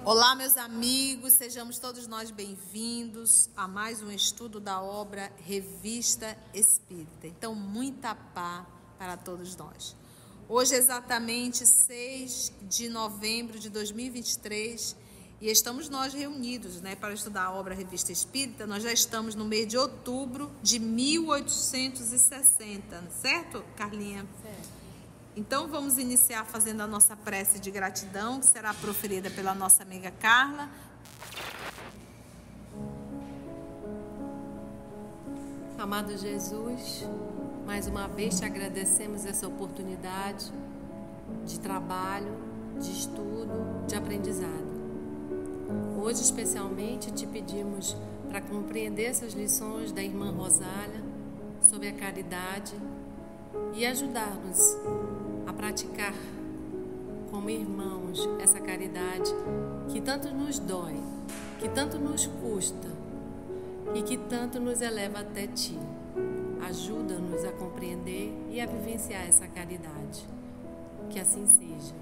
Olá, meus amigos, sejamos todos nós bem-vindos a mais um estudo da obra Revista Espírita. Então, muita paz para todos nós. Hoje é exatamente 6 de novembro de 2023 e estamos nós reunidos, para estudar a obra Revista Espírita. Nós já estamos no mês de outubro de 1860, certo, Carlinha? Certo. Então, vamos iniciar fazendo a nossa prece de gratidão, que será proferida pela nossa amiga Carla. Amado Jesus, mais uma vez te agradecemos essa oportunidade de trabalho, de estudo, de aprendizado. Hoje, especialmente, te pedimos para compreender essas lições da irmã Rosália sobre a caridade e ajudar-nos a praticar como irmãos essa caridade que tanto nos dói, que tanto nos custa e que tanto nos eleva até Ti. Ajuda-nos a compreender e a vivenciar essa caridade. Que assim seja.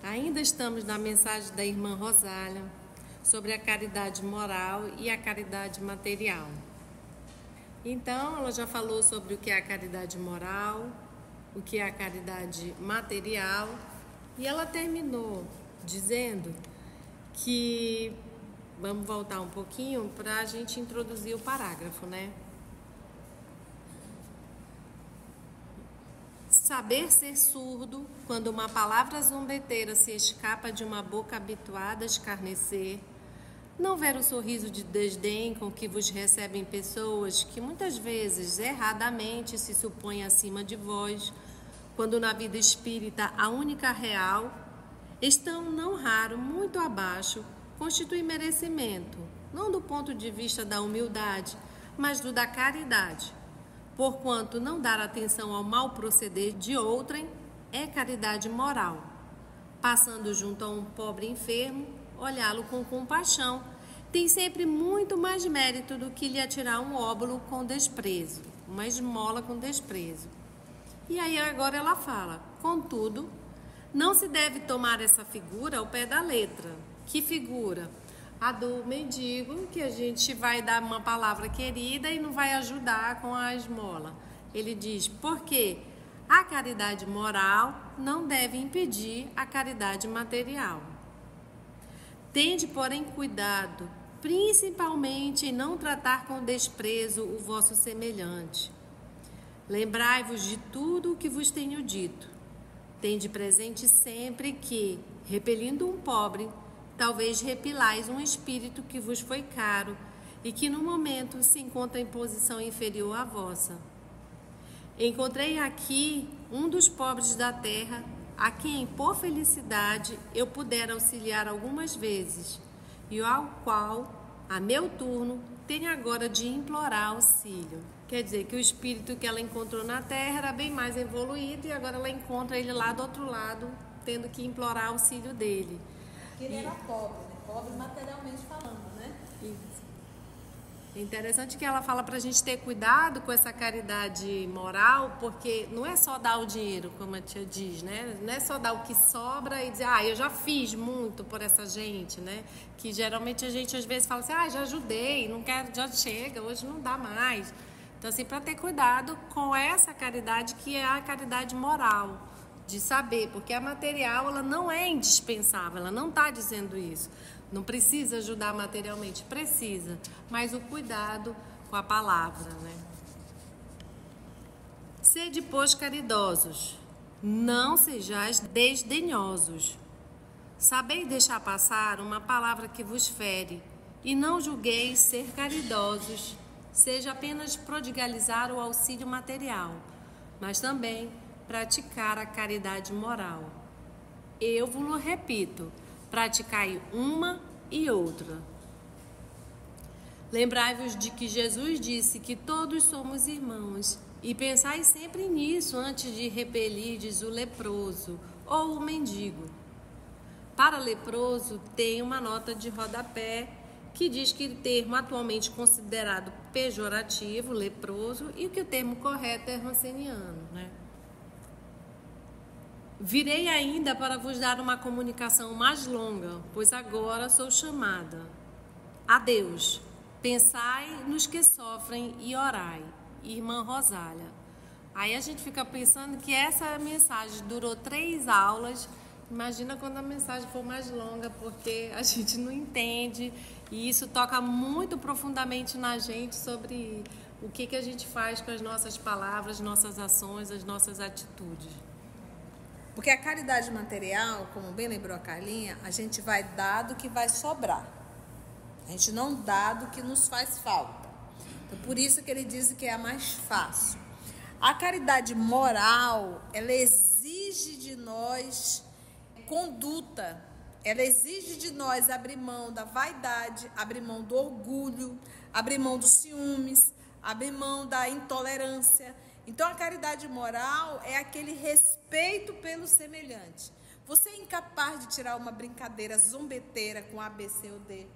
Ainda estamos na mensagem da irmã Rosália sobre a caridade moral e a caridade material. Então, ela já falou sobre o que é a caridade moral, o que é a caridade material, e ela terminou dizendo que, vamos voltar um pouquinho para a gente introduzir o parágrafo, Saber ser surdo quando uma palavra zombeteira se escapa de uma boca habituada a escarnecer, não ver o sorriso de desdém com que vos recebem pessoas que muitas vezes erradamente se supõem acima de vós, quando na vida espírita a única real, estão não raro muito abaixo, constitui merecimento, não do ponto de vista da humildade, mas do da caridade. Porquanto não dar atenção ao mau proceder de outrem é caridade moral. Passando junto a um pobre enfermo, olhá-lo com compaixão, tem sempre muito mais mérito do que lhe atirar um óbolo com desprezo, uma esmola com desprezo. E aí agora ela fala, contudo, não se deve tomar essa figura ao pé da letra. Que figura? A do mendigo, que a gente vai dar uma palavra querida e não vai ajudar com a esmola. Ele diz, porque a caridade moral não deve impedir a caridade material. Tende, porém, cuidado, principalmente em não tratar com desprezo o vosso semelhante. Lembrai-vos de tudo o que vos tenho dito. Tende presente sempre que, repelindo um pobre, talvez repilais um espírito que vos foi caro e que no momento se encontra em posição inferior à vossa. Encontrei aqui um dos pobres da terra, a quem, por felicidade, eu pudera auxiliar algumas vezes, e ao qual, a meu turno, tenho agora de implorar auxílio. Quer dizer que o espírito que ela encontrou na terra era bem mais evoluído, e agora ela encontra ele lá do outro lado, tendo que implorar auxílio dele. Porque ele era pobre, pobre materialmente falando, Isso. É interessante que ela fala para a gente ter cuidado com essa caridade moral, porque não é só dar o dinheiro, como a tia diz, Não é só dar o que sobra e dizer, eu já fiz muito por essa gente, Que geralmente a gente às vezes fala assim, já ajudei, não quero, já chega, hoje não dá mais. Então, assim, para ter cuidado com essa caridade que é a caridade moral, de saber, porque a material ela não é indispensável, ela não está dizendo isso. Não precisa ajudar materialmente, precisa, mas o cuidado com a palavra, Sede, pois, caridosos, não sejais desdenhosos. Sabei deixar passar uma palavra que vos fere, e não julgueis ser caridosos, seja apenas prodigalizar o auxílio material, mas também praticar a caridade moral. Eu vos repito, praticai uma e outra. Lembrai-vos de que Jesus disse que todos somos irmãos E pensai sempre nisso antes de repelirdes o leproso ou o mendigo. Para leproso, tem uma nota de rodapé que diz que o termo atualmente considerado pejorativo, leproso, e que o termo correto é ranceniano, né? Virei ainda para vos dar uma comunicação mais longa, pois agora sou chamada. Adeus, pensai nos que sofrem e orai. Irmã Rosália. Aí a gente fica pensando que essa mensagem durou 3 aulas. Imagina quando a mensagem for mais longa, porque a gente não entende e isso toca muito profundamente na gente sobre o que a gente faz com as nossas palavras, nossas ações, as nossas atitudes. Porque a caridade material, como bem lembrou a Carlinha, a gente vai dar do que vai sobrar. A gente não dá do que nos faz falta. Então, por isso que ele diz que é a mais fácil. A caridade moral, ela exige de nós conduta, ela exige de nós abrir mão da vaidade, abrir mão do orgulho, abrir mão dos ciúmes, abrir mão da intolerância. Então a caridade moral é aquele respeito pelo semelhante. Você é incapaz de tirar uma brincadeira zombeteira com A, B, C ou D.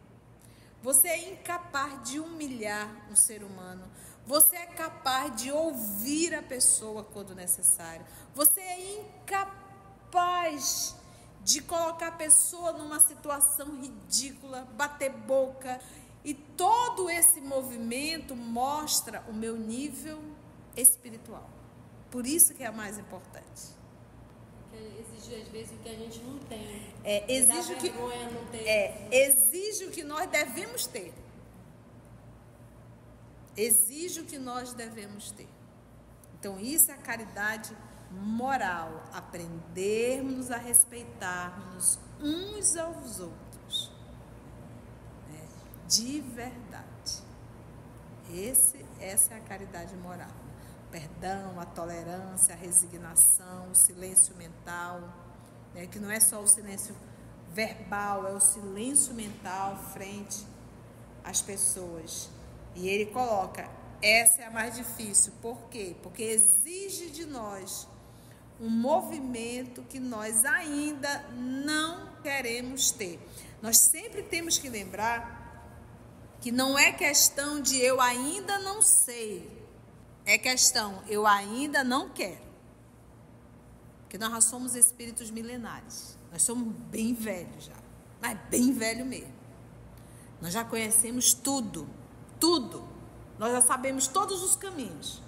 Você é incapaz de humilhar um ser humano. Você é capaz de ouvir a pessoa quando necessário. Você é incapaz de colocar a pessoa numa situação ridícula, bater boca. E todo esse movimento mostra o meu nível espiritual. Por isso que é a mais importante. Exige às vezes o que a gente não tem. Exige o que nós devemos ter. Exige o que nós devemos ter. Então isso é a caridade moral, aprendermos a respeitarmos uns aos outros, né? De verdade. Essa é a caridade moral. O perdão, a tolerância, a resignação, o silêncio mental, né? Que não é só o silêncio verbal, é o silêncio mental frente às pessoas. E ele coloca, essa é a mais difícil. Por quê? Porque exige de nós um movimento que nós ainda não queremos ter. Nós sempre temos que lembrar que não é questão de eu ainda não sei, é questão eu ainda não quero. Porque nós já somos espíritos milenares, nós somos bem velhos já, mas bem velho mesmo. Nós já conhecemos tudo, nós já sabemos todos os caminhos.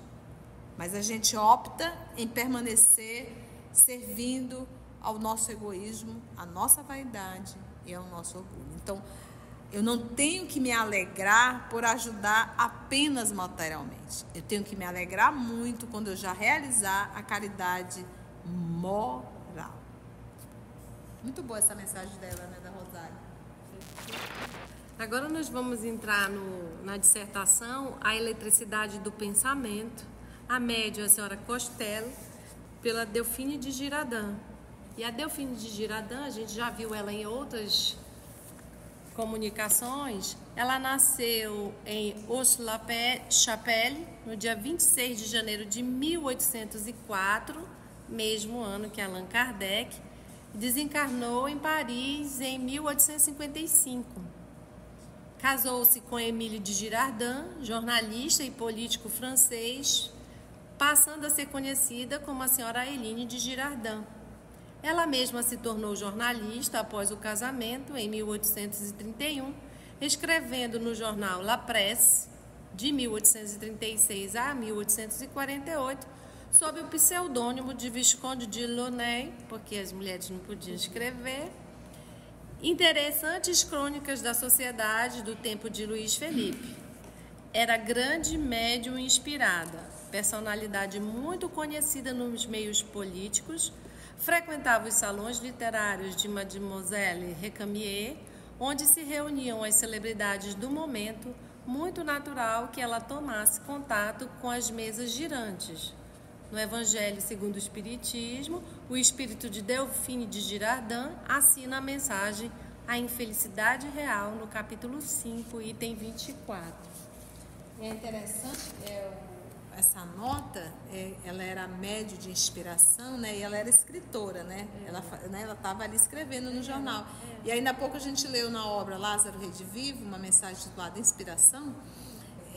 Mas a gente opta em permanecer servindo ao nosso egoísmo, à nossa vaidade e ao nosso orgulho. Então, eu não tenho que me alegrar por ajudar apenas materialmente. Eu tenho que me alegrar muito quando eu já realizar a caridade moral. Muito boa essa mensagem dela, né, da Rosália. Agora nós vamos entrar na dissertação A Eletricidade do Pensamento. A médium é a senhora Costello, pela Delphine de Girardin. E a Delphine de Girardin, a gente já viu ela em outras comunicações. Ela nasceu em Aix-la-Chapelle, no dia 26 de janeiro de 1804, mesmo ano que Allan Kardec, e desencarnou em Paris em 1855. Casou-se com Émile de Girardin, jornalista e político francês, passando a ser conhecida como a senhora Eline de Girardin. Ela mesma se tornou jornalista após o casamento, em 1831, escrevendo no jornal La Presse, de 1836 a 1848, sob o pseudônimo de Visconde de Launay, porque as mulheres não podiam escrever, interessantes crônicas da sociedade do tempo de Luís Felipe. Era grande médium inspirada, personalidade muito conhecida nos meios políticos, frequentava os salões literários de Mademoiselle Recamier, onde se reuniam as celebridades do momento, muito natural que ela tomasse contato com as mesas girantes. No Evangelho segundo o Espiritismo, o espírito de Delphine de Girardin assina a mensagem A Infelicidade Real, no capítulo 5, item 24. É interessante, essa nota, ela era médio de inspiração, né? E ela era escritora, né? Ela estava ali escrevendo no jornal. E ainda há pouco a gente leu na obra Lázaro Redivivo, uma mensagem titulada Inspiração,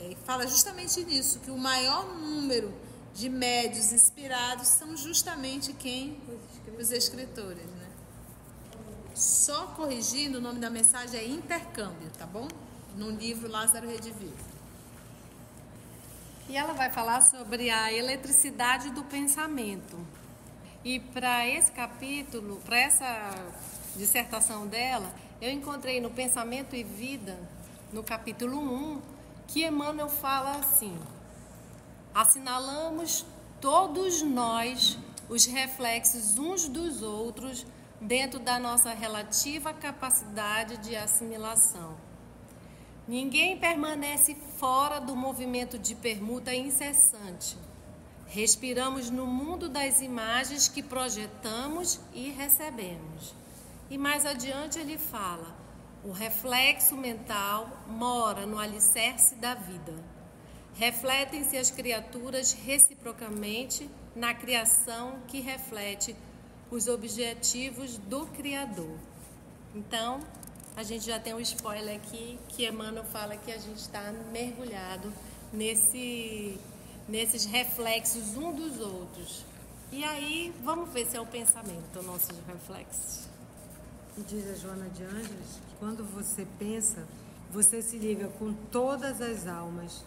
e fala justamente nisso, que o maior número de médios inspirados são justamente quem? Os escritores, né? Só corrigindo, o nome da mensagem é Intercâmbio, tá bom? No livro Lázaro Redivivo. E ela vai falar sobre a eletricidade do pensamento. E para esse capítulo, para essa dissertação dela, eu encontrei no Pensamento e Vida, no capítulo 1, que Emmanuel fala assim: assinalamos todos nós os reflexos uns dos outros dentro da nossa relativa capacidade de assimilação. Ninguém permanece fora do movimento de permuta incessante. Respiramos no mundo das imagens que projetamos e recebemos. E mais adiante ele fala: o reflexo mental mora no alicerce da vida. Refletem-se as criaturas reciprocamente na criação que reflete os objetivos do Criador. Então, a gente já tem um spoiler aqui, que Emmanuel fala que a gente está mergulhado nesses reflexos um dos outros. E aí, vamos ver se é o pensamento, nossos reflexos. E diz a Joana de Ângeles que quando você pensa, você se liga com todas as almas.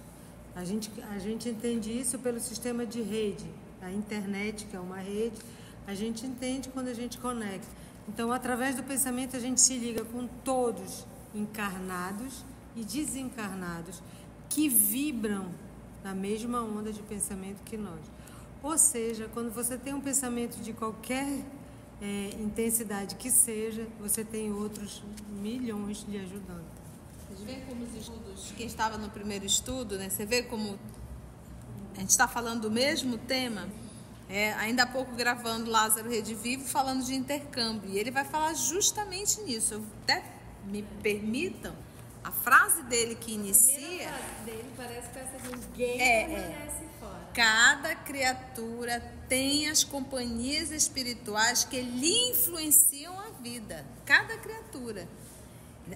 A gente entende isso pelo sistema de rede, a internet, que é uma rede, a gente entende quando a gente conecta. Então, através do pensamento, a gente se liga com todos, encarnados e desencarnados, que vibram na mesma onda de pensamento que nós. Ou seja, quando você tem um pensamento de qualquer intensidade que seja, você tem outros milhões lhe ajudando. Vocês veem como os estudos, quem estava no primeiro estudo, né? Você vê como a gente está falando do mesmo tema. Ainda há pouco gravando Lázaro Redivivo, falando de intercâmbio, e ele vai falar justamente nisso. Eu até me permitam, a frase dele que inicia... A primeira frase dele parece que essa ninguém permanece fora. Cada criatura tem as companhias espirituais que lhe influenciam a vida. Cada criatura.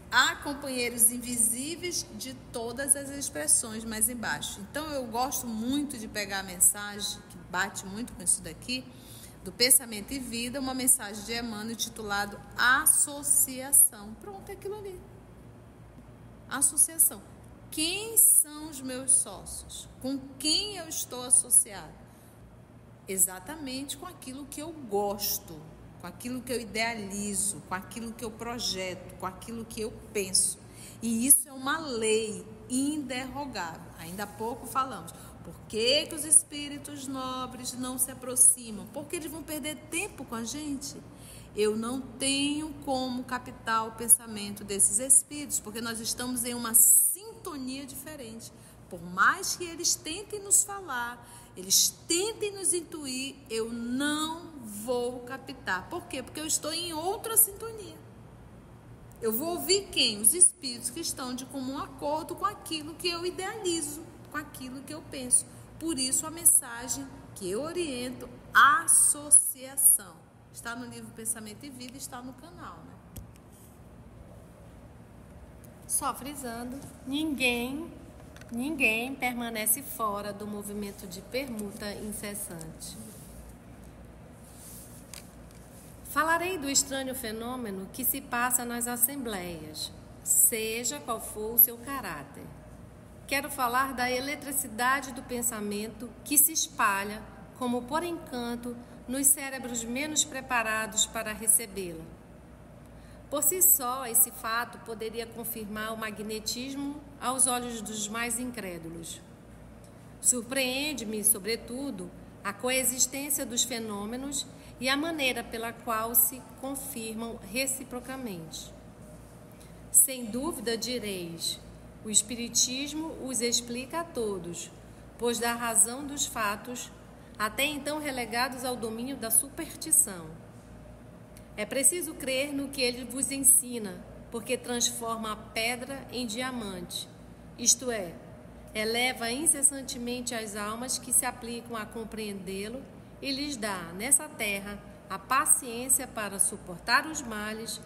Há companheiros invisíveis de todas as expressões mais embaixo. Então eu gosto muito de pegar a mensagem bate muito com isso daqui, do Pensamento e Vida, uma mensagem de Emmanuel titulado Associação. Pronto, é aquilo ali. Associação. Quem são os meus sócios? Com quem eu estou associado? Exatamente com aquilo que eu gosto, com aquilo que eu idealizo, com aquilo que eu projeto, com aquilo que eu penso. E isso é uma lei inderrogável. Ainda há pouco falamos. Por que os espíritos nobres não se aproximam? Porque eles vão perder tempo com a gente. Eu não tenho como captar o pensamento desses espíritos, porque nós estamos em uma sintonia diferente. Por mais que eles tentem nos falar, eles tentem nos intuir, eu não vou captar. Por quê? Porque eu estou em outra sintonia. Eu vou ouvir quem? Os espíritos que estão de comum acordo com aquilo que eu idealizo, com aquilo que eu penso. Por isso a mensagem que eu oriento, associação. Está no livro Pensamento e Vida, está no canal, né? Só frisando, ninguém permanece fora do movimento de permuta incessante. Falarei do estranho fenômeno que se passa nas assembleias, seja qual for o seu caráter. Quero falar da eletricidade do pensamento que se espalha, como por encanto, nos cérebros menos preparados para recebê-la. Por si só, esse fato poderia confirmar o magnetismo aos olhos dos mais incrédulos. Surpreende-me, sobretudo, a coexistência dos fenômenos e a maneira pela qual se confirmam reciprocamente. Sem dúvida, direis, o Espiritismo os explica a todos, pois dá razão dos fatos, até então relegados ao domínio da superstição. É preciso crer no que ele vos ensina, porque transforma a pedra em diamante, isto é, eleva incessantemente as almas que se aplicam a compreendê-lo e lhes dá, nessa terra, a paciência para suportar os males,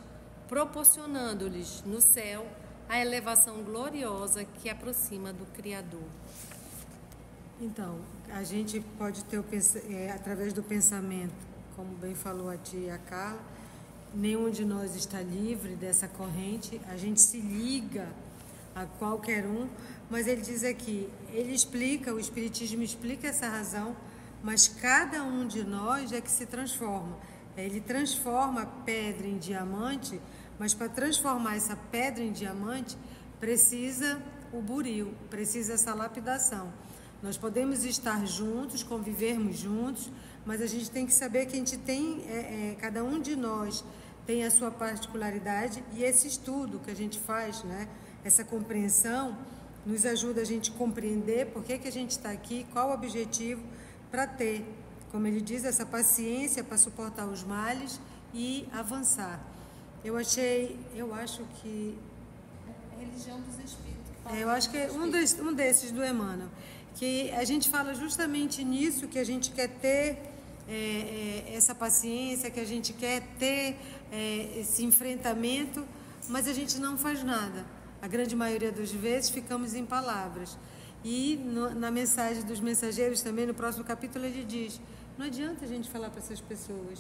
proporcionando-lhes, no céu, a elevação gloriosa que aproxima do Criador. Então, a gente pode ter, através do pensamento, como bem falou a tia Carla, nenhum de nós está livre dessa corrente, a gente se liga a qualquer um, mas ele diz aqui, o Espiritismo explica essa razão, mas cada um de nós é que se transforma. Ele transforma a pedra em diamante, mas para transformar essa pedra em diamante, precisa o buril, precisa essa lapidação. Nós podemos estar juntos, convivermos juntos, mas a gente tem que saber que a gente tem, cada um de nós tem a sua particularidade, e esse estudo que a gente faz, né, essa compreensão, nos ajuda a gente compreender por que a gente está aqui, qual o objetivo para ter, como ele diz, essa paciência para suportar os males e avançar. Eu acho que... É a religião dos espíritos. Eu acho que é um desses do Emmanuel, que a gente fala justamente nisso, que a gente quer ter essa paciência, que a gente quer ter esse enfrentamento, mas a gente não faz nada. A grande maioria das vezes ficamos em palavras. E na mensagem dos mensageiros também, no próximo capítulo, ele diz, não adianta a gente falar para essas pessoas.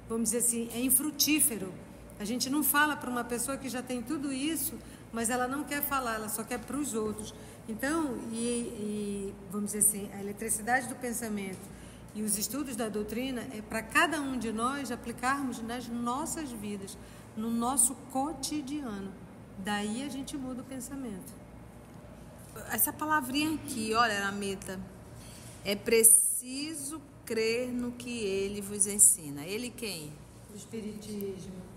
Vamos dizer assim, é infrutífero. A gente não fala para uma pessoa que já tem tudo isso, mas ela não quer falar, ela só quer para os outros. Então, vamos dizer assim, a eletricidade do pensamento e os estudos da doutrina é para cada um de nós aplicarmos nas nossas vidas, no nosso cotidiano. Daí a gente muda o pensamento. Essa palavrinha aqui, olha, Aramita, é preciso crer no que ele vos ensina. Ele quem? O Espiritismo.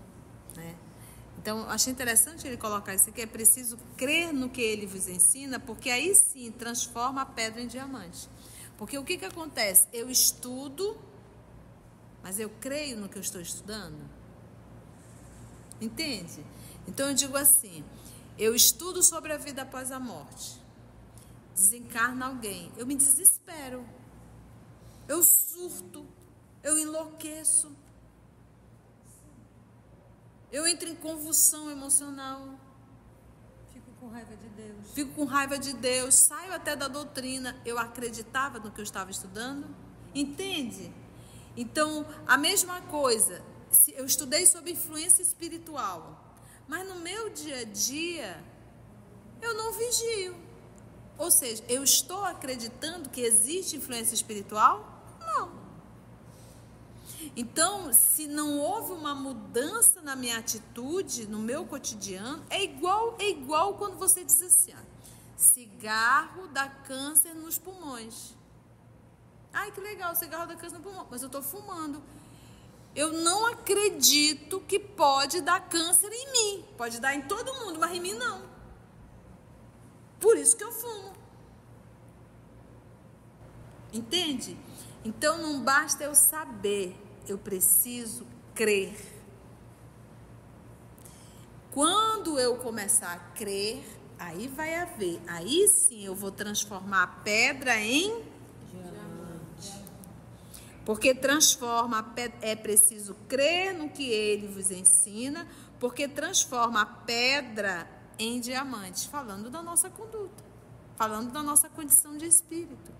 Então, achei interessante ele colocar isso aqui, é preciso crer no que ele vos ensina, porque aí sim transforma a pedra em diamante. Porque o que acontece? Eu estudo, mas eu creio no que eu estou estudando. Entende? Então eu digo assim, eu estudo sobre a vida após a morte. Desencarna alguém, eu me desespero. Eu surto, eu enlouqueço. Eu entro em convulsão emocional. Fico com raiva de Deus. Fico com raiva de Deus. Saio até da doutrina. Eu acreditava no que eu estava estudando. Entende? Então, a mesma coisa. Eu estudei sobre influência espiritual. Mas no meu dia a dia, eu não vigio. Ou seja, eu estou acreditando que existe influência espiritual? Não. Então, se não houve uma mudança na minha atitude, no meu cotidiano, é igual quando você diz assim, cigarro dá câncer nos pulmões. Ai, que legal, cigarro dá câncer no pulmão, mas eu estou fumando. Eu não acredito que pode dar câncer em mim. Pode dar em todo mundo, mas em mim não. Por isso que eu fumo. Entende? Então, não basta eu saber. Eu preciso crer. Quando eu começar a crer, aí vai haver. Aí sim eu vou transformar a pedra em diamante. Porque é preciso crer no que ele vos ensina, porque transforma a pedra em diamante. Falando da nossa conduta, falando da nossa condição de espírito.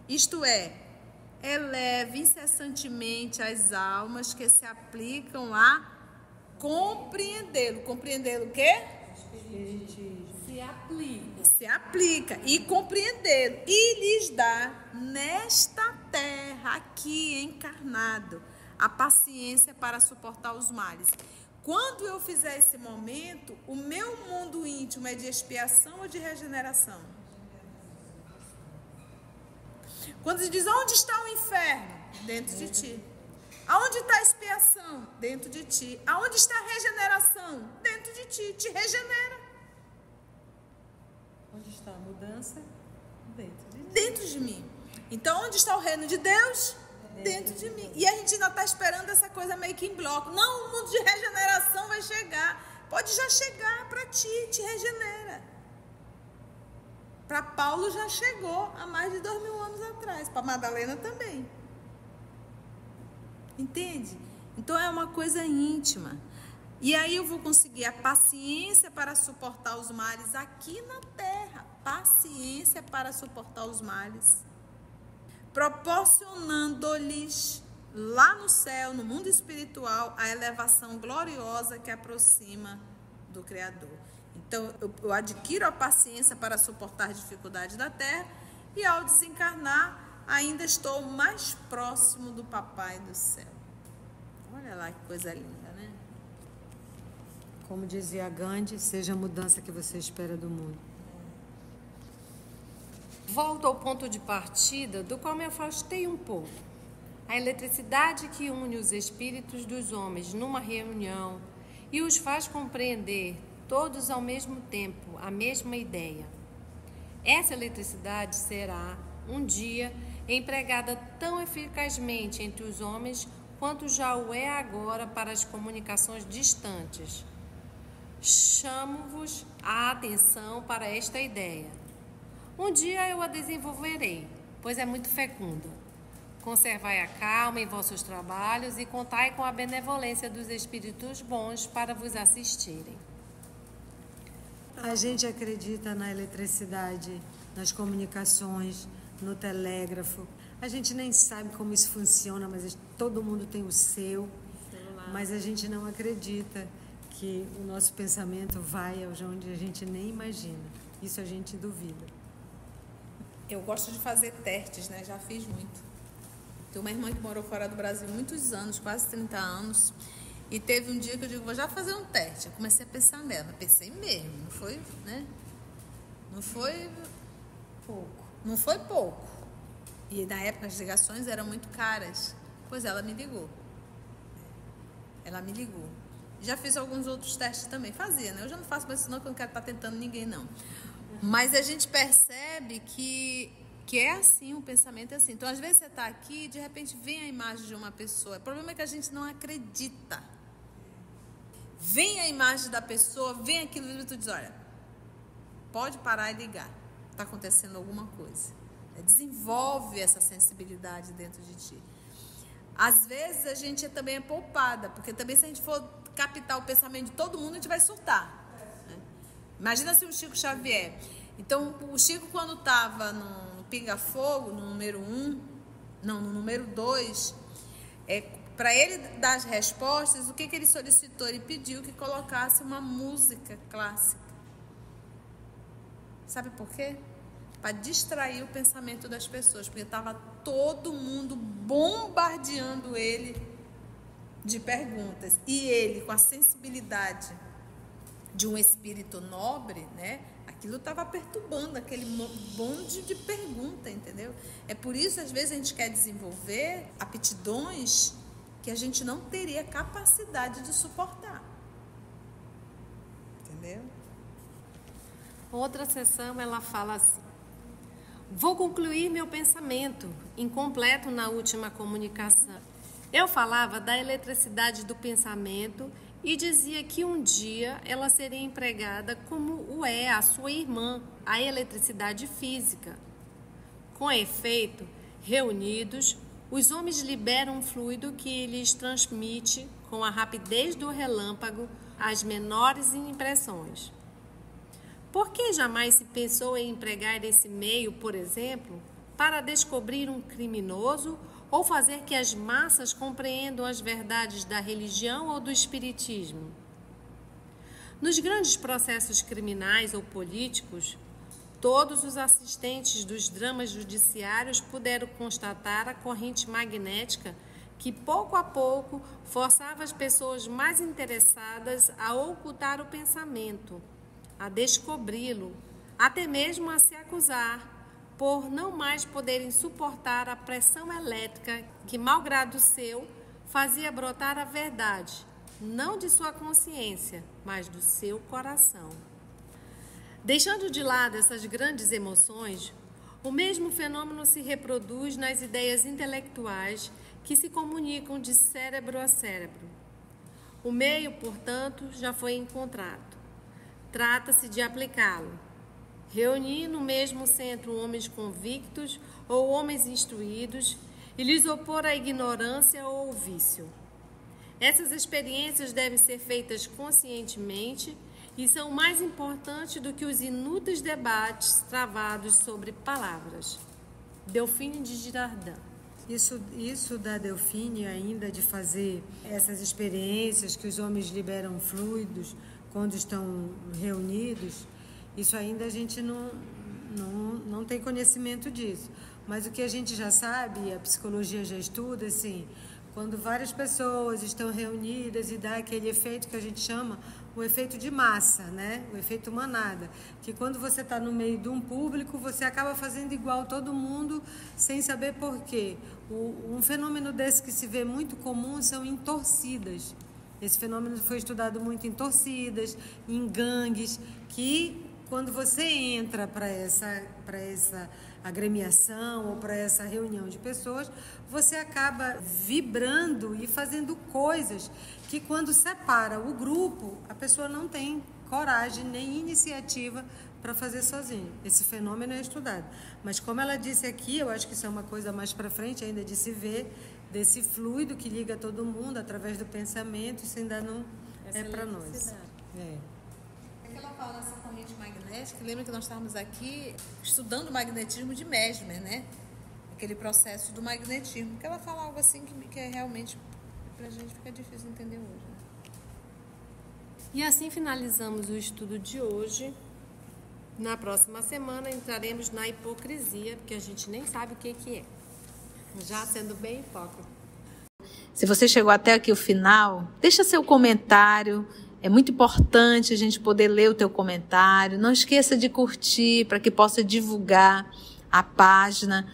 Isto é, eleve incessantemente as almas que se aplicam a compreendê-lo. Compreendê-lo o quê? Espiritismo. Se aplica e compreendê-lo. E lhes dá nesta terra, aqui encarnado, a paciência para suportar os males. Quando eu fizer esse momento, o meu mundo íntimo é de expiação ou de regeneração? Quando se diz, onde está o inferno? Dentro de ti. Aonde está a expiação? Dentro de ti. Aonde está a regeneração? Dentro de ti. Te regenera. Onde está a mudança? Dentro de mim. Então, onde está o reino de Deus? Dentro de mim. E a gente ainda está esperando essa coisa meio que em bloco. Não, o mundo de regeneração vai chegar. Pode já chegar para ti, te regenera. Para Paulo já chegou há mais de 2000 anos atrás, para Madalena também. Entende? Então é uma coisa íntima. E aí eu vou conseguir a paciência para suportar os males aqui na terra. Paciência para suportar os males. Proporcionando-lhes lá no céu, no mundo espiritual, a elevação gloriosa que aproxima do Criador. Então, eu adquiro a paciência para suportar as dificuldades da terra e, ao desencarnar, ainda estou mais próximo do Papai do céu. Olha lá que coisa linda, né? Como dizia Gandhi, seja a mudança que você espera do mundo. Volto ao ponto de partida, do qual me afastei um pouco. A eletricidade que une os espíritos dos homens numa reunião e os faz compreender todos ao mesmo tempo a mesma ideia. Essa eletricidade será, um dia, empregada tão eficazmente entre os homens quanto já o é agora para as comunicações distantes. Chamo-vos a atenção para esta ideia. Um dia eu a desenvolverei, pois é muito fecunda. Conservai a calma em vossos trabalhos e contai com a benevolência dos espíritos bons para vos assistirem. A gente acredita na eletricidade, nas comunicações, no telégrafo. A gente nem sabe como isso funciona, mas todo mundo tem o seu. Celular. Mas a gente não acredita que o nosso pensamento vai onde a gente nem imagina. Isso a gente duvida. Eu gosto de fazer testes, né? Já fiz muito. Tem uma irmã que morou fora do Brasil muitos anos, quase 30 anos. E teve um dia que eu digo, vou já fazer um teste. Eu comecei a pensar nela, mas pensei mesmo, não foi, né? Não foi pouco. Não foi pouco. E na época as ligações eram muito caras. Pois ela me ligou. Ela me ligou. Já fiz alguns outros testes também. Fazia, né? Eu já não faço mais isso não, porque eu não quero estar tentando ninguém, não. Mas a gente percebe que é assim, o pensamento é assim. Então, às vezes você está aqui e de repente vem a imagem de uma pessoa. O problema é que a gente não acredita. Vem a imagem da pessoa, vem aquilo e tu diz, olha, pode parar e ligar. Está acontecendo alguma coisa. Desenvolve essa sensibilidade dentro de ti. Às vezes a gente também é poupada, porque também se a gente for captar o pensamento de todo mundo, a gente vai surtar. Né? Imagina se o Chico Xavier. Então, o Chico, quando estava no Pinga Fogo, no número 1, não, no número 2, para ele dar as respostas, o que ele solicitou? Ele pediu que colocasse uma música clássica. Sabe por quê? Para distrair o pensamento das pessoas, porque estava todo mundo bombardeando ele de perguntas. E ele, com a sensibilidade de um espírito nobre, né? Aquilo estava perturbando aquele bonde de pergunta, entendeu? É por isso, às vezes, a gente quer desenvolver aptidões que a gente não teria capacidade de suportar. Entendeu? Outra sessão, ela fala assim: vou concluir meu pensamento, incompleto na última comunicação. Eu falava da eletricidade do pensamento e dizia que um dia ela seria empregada como o é a sua irmã, a eletricidade física. Com efeito, reunidos, os homens liberam um fluido que lhes transmite, com a rapidez do relâmpago, as menores impressões. Por que jamais se pensou em empregar esse meio, por exemplo, para descobrir um criminoso ou fazer que as massas compreendam as verdades da religião ou do espiritismo? Nos grandes processos criminais ou políticos, todos os assistentes dos dramas judiciários puderam constatar a corrente magnética que, pouco a pouco, forçava as pessoas mais interessadas a ocultar o pensamento, a descobri-lo, até mesmo a se acusar, por não mais poderem suportar a pressão elétrica que, malgrado seu, fazia brotar a verdade, não de sua consciência, mas do seu coração. Deixando de lado essas grandes emoções, o mesmo fenômeno se reproduz nas ideias intelectuais que se comunicam de cérebro a cérebro. O meio, portanto, já foi encontrado. Trata-se de aplicá-lo. Reunir no mesmo centro homens convictos ou homens instruídos e lhes opor a ignorância ou o vício. Essas experiências devem ser feitas conscientemente e são mais importantes do que os inúteis debates travados sobre palavras. Delfine de Girardin. Isso da Delfine ainda de fazer essas experiências que os homens liberam fluidos quando estão reunidos, isso ainda a gente não tem conhecimento disso. Mas o que a gente já sabe, a psicologia já estuda, assim, quando várias pessoas estão reunidas e dá aquele efeito que a gente chama o efeito de massa, né? O efeito manada, que quando você está no meio de um público, você acaba fazendo igual todo mundo sem saber por quê. Um fenômeno desse que se vê muito comum são em torcidas. Esse fenômeno foi estudado muito em torcidas, em gangues, que quando você entra para essa agremiação ou para essa reunião de pessoas, você acaba vibrando e fazendo coisas que quando separa o grupo, a pessoa não tem coragem nem iniciativa para fazer sozinha. Esse fenômeno é estudado. Mas como ela disse aqui, eu acho que isso é uma coisa mais para frente ainda de se ver, desse fluido que liga todo mundo através do pensamento, isso ainda não é para nós. É que ela fala nessa corrente magnética, lembra que nós estávamos aqui estudando o magnetismo de Mesmer, né? Aquele processo do magnetismo, que ela fala algo assim que é realmente, pra gente fica difícil entender hoje. Né? E assim finalizamos o estudo de hoje. Na próxima semana entraremos na hipocrisia, porque a gente nem sabe o que é. Já sendo bem hipócrita. Se você chegou até aqui o final, deixa seu comentário. É muito importante a gente poder ler o teu comentário. Não esqueça de curtir para que possa divulgar a página.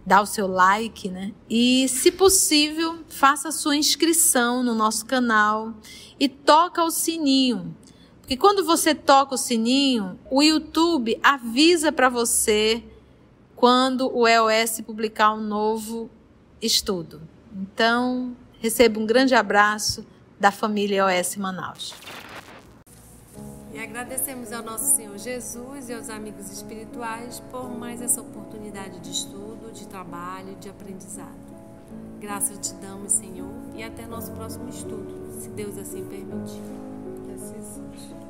Dá o seu like, né? E, se possível, faça a sua inscrição no nosso canal e toca o sininho. Porque quando você toca o sininho, o YouTube avisa para você quando o EOS publicar um novo estudo. Então, receba um grande abraço da família EOS Manaus. E agradecemos ao nosso Senhor Jesus e aos amigos espirituais por mais essa oportunidade de estudo, de trabalho, de aprendizado. Graças te damos, Senhor, e até nosso próximo estudo, se Deus assim permitir. Que assim seja.